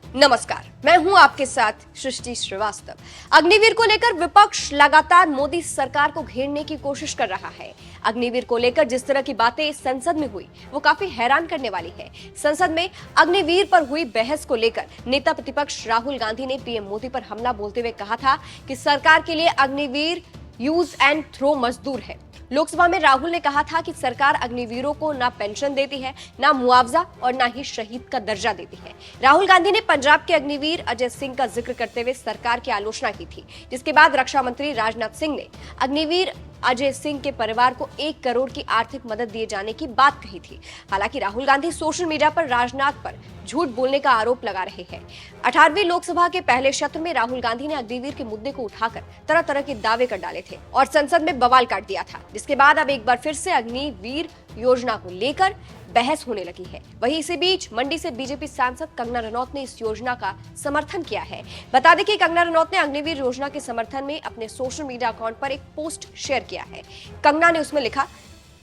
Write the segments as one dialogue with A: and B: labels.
A: नमस्कार, मैं हूं आपके साथ सृष्टि श्रीवास्तव। अग्निवीर को लेकर विपक्ष लगातार मोदी सरकार को घेरने की कोशिश कर रहा है। अग्निवीर को लेकर जिस तरह की बातें संसद में हुई वो काफी हैरान करने वाली है। संसद में अग्निवीर पर हुई बहस को लेकर नेता प्रतिपक्ष राहुल गांधी ने पीएम मोदी पर हमला बोलते हुए कहा था कि सरकार के लिए अग्निवीर यूज एंड थ्रो मजदूर है। लोकसभा में राहुल ने कहा था कि सरकार अग्निवीरों को ना पेंशन देती है, ना मुआवजा और ना ही शहीद का दर्जा देती है। राहुल गांधी ने पंजाब के अग्निवीर अजय सिंह का जिक्र करते हुए सरकार की आलोचना की थी, जिसके बाद रक्षा मंत्री राजनाथ सिंह ने अग्निवीर अजय सिंह के परिवार को 1 करोड़ की आर्थिक मदद दिए जाने की बात कही थी। हालांकि राहुल गांधी सोशल मीडिया पर राजनाथ पर झूठ बोलने का आरोप लगा रहे हैं। 18वीं लोकसभा के पहले सत्र में राहुल गांधी ने अग्निवीर के मुद्दे को उठाकर तरह तरह के दावे कर डाले थे और संसद में बवाल काट दिया था, जिसके बाद अब एक बार फिर से अग्निवीर योजना को लेकर बहस होने लगी है। वहीं इसी बीच मंडी से बीजेपी सांसद कंगना रनौत ने इस योजना का समर्थन किया है। बता दें कि कंगना रनौत ने अग्निवीर योजना के समर्थन में अपने सोशल मीडिया अकाउंट पर एक पोस्ट शेयर किया है। कंगना ने उसमें लिखा,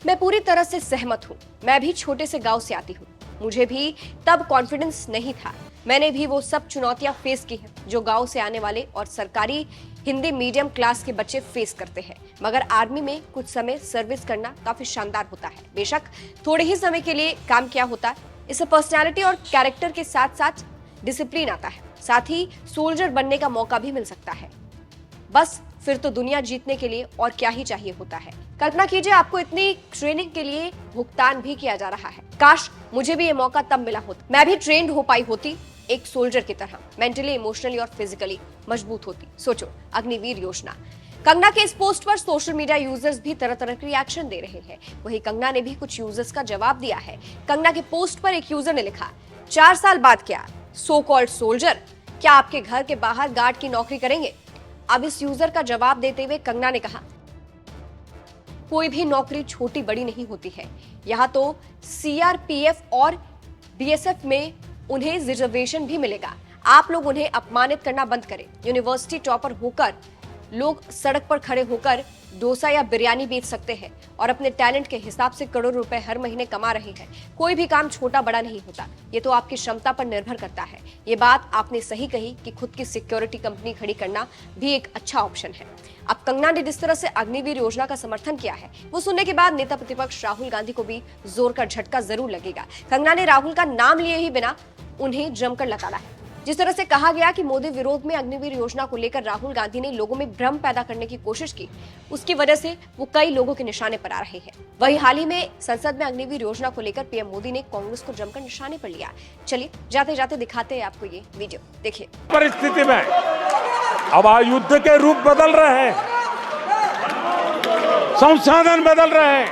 A: मैं पूरी तरह से सहमत हूँ। मैं भी छोटे से गांव से आती हूँ। मुझे भी तब कॉन्फिडेंस नहीं था। मैंने भी वो सब चुनौतियां फेस की हैं जो गांव से आने वाले और सरकारी हिंदी मीडियम क्लास के बच्चे फेस करते हैं। मगर आर्मी में कुछ समय सर्विस करना काफी शानदार होता है। बेशक थोड़े ही समय के लिए काम किया होता है, इससे पर्सनैलिटी और कैरेक्टर के साथ साथ डिसिप्लिन आता है, साथ ही सोल्जर बनने का मौका भी मिल सकता है। बस फिर तो दुनिया जीतने के लिए और क्या ही चाहिए होता है। कल्पना कीजिए, आपको इतनी ट्रेनिंग के लिए भुगतान भी किया जा रहा है। काश मुझे भी ये मौका तब मिला होता, मैं भी ट्रेंड हो पाई होती एक सोल्जर की तरह, मेंटली, इमोशनली और फिजिकली मजबूत होती। सोचो, अग्निवीर योजना। कंगना के इस पोस्ट पर सोशल मीडिया यूजर्स भी तरह तरह के रिएक्शन दे रहे हैं। वहीं कंगना ने भी कुछ यूजर्स का जवाब दिया है। कंगना के पोस्ट पर एक यूजर ने लिखा, 4 साल बाद क्या सो कॉल्ड सोल्जर, क्या आपके घर के बाहर गार्ड की नौकरी करेंगे? अब इस यूजर का जवाब देते हुए कंगना ने कहा, कोई भी नौकरी छोटी बड़ी नहीं होती है। यहाँ तो सीआरपीएफ और बीएसएफ में उन्हें रिजर्वेशन भी मिलेगा। आप लोग उन्हें अपमानित करना बंद करें। यूनिवर्सिटी टॉपर होकर लोग सड़क पर खड़े होकर डोसा या बिरयानी बेच सकते हैं और अपने टैलेंट के हिसाब से करोड़ों रुपए हर महीने कमा रहे हैं। कोई भी काम छोटा बड़ा नहीं होता, ये तो आपकी क्षमता पर निर्भर करता है। ये बात आपने सही कही कि खुद की सिक्योरिटी कंपनी खड़ी करना भी एक अच्छा ऑप्शन है। अब कंगना ने जिस तरह से अग्निवीर योजना का समर्थन किया है, वो सुनने के बाद नेता प्रतिपक्ष राहुल गांधी को भी जोर का झटका जरूर लगेगा। कंगना ने राहुल का नाम लिए ही बिना उन्हें जमकर लताड़ा है। जिस तरह से कहा गया कि मोदी विरोध में अग्निवीर योजना को लेकर राहुल गांधी ने लोगों में भ्रम पैदा करने की कोशिश की, उसकी वजह से वो कई लोगों के निशाने पर आ रहे हैं। वहीं हाल ही में संसद में अग्निवीर योजना को लेकर पीएम मोदी ने कांग्रेस को जमकर निशाने पर लिया। चलिए जाते जाते दिखाते हैं आपको ये वीडियो, देखिए।
B: परिस्थिति में अब युद्ध के रूप बदल रहे हैं, संसाधन बदल रहे हैं,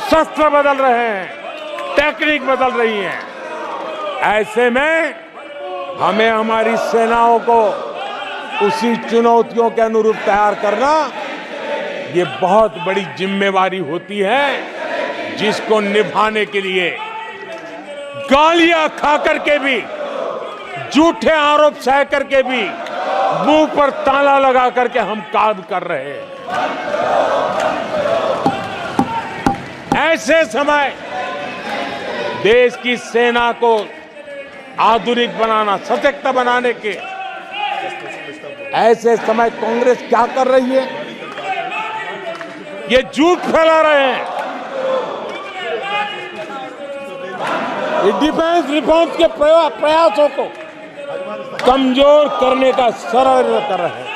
B: शस्त्र बदल रहे हैं, टेक्निक बदल रही है। ऐसे में हमें हमारी सेनाओं को उसी चुनौतियों के अनुरूप तैयार करना, ये बहुत बड़ी जिम्मेवारी होती है, जिसको निभाने के लिए गालियां खा करके भी, झूठे आरोप सह करके भी, मुंह पर ताला लगा करके हम काम कर रहे हैं। ऐसे समय देश की सेना को आधुनिक बनाना, सशक्त बनाने के ऐसे समय कांग्रेस क्या कर रही है? ये झूठ फैला रहे हैं। ये डिफेंस रिफॉर्म्स के प्रयासों को कमजोर करने का षड्यंत्र कर रहे हैं।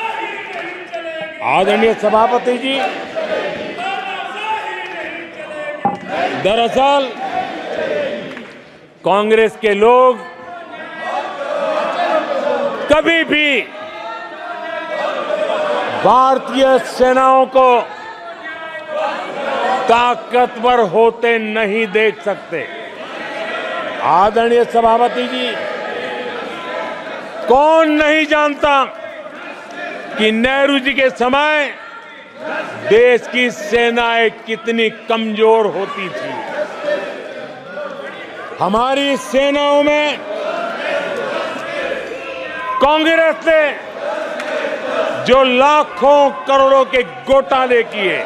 B: आदरणीय सभापति जी, दरअसल कांग्रेस के लोग कभी भी भारतीय सेनाओं को ताकतवर होते नहीं देख सकते। आदरणीय सभापति जी, कौन नहीं जानता कि नेहरू जी के समय देश की सेनाएं कितनी कमजोर होती थी। हमारी सेनाओं में कांग्रेस ने जो लाखों करोड़ों के घोटाले किए,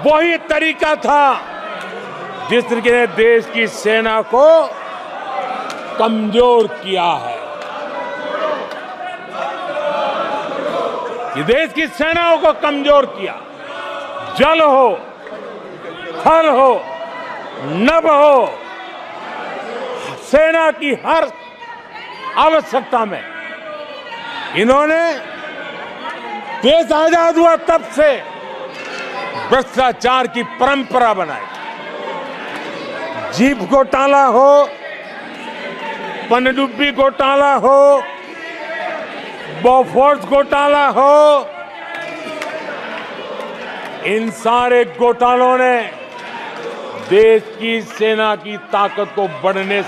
B: वही तरीका था जिस तरीके ने देश की सेना को कमजोर किया है। ये देश की सेनाओं को कमजोर किया। जल हो, थल हो, नभ हो, सेना की हर आवश्यकता में इन्होंने देश आजाद हुआ तब से भ्रष्टाचार की परंपरा बनाई। जीप घोटाला हो, पनडुब्बी घोटाला हो, बोफोर्स घोटाला हो, इन सारे घोटालों ने देश की सेना की ताकत को बढ़ने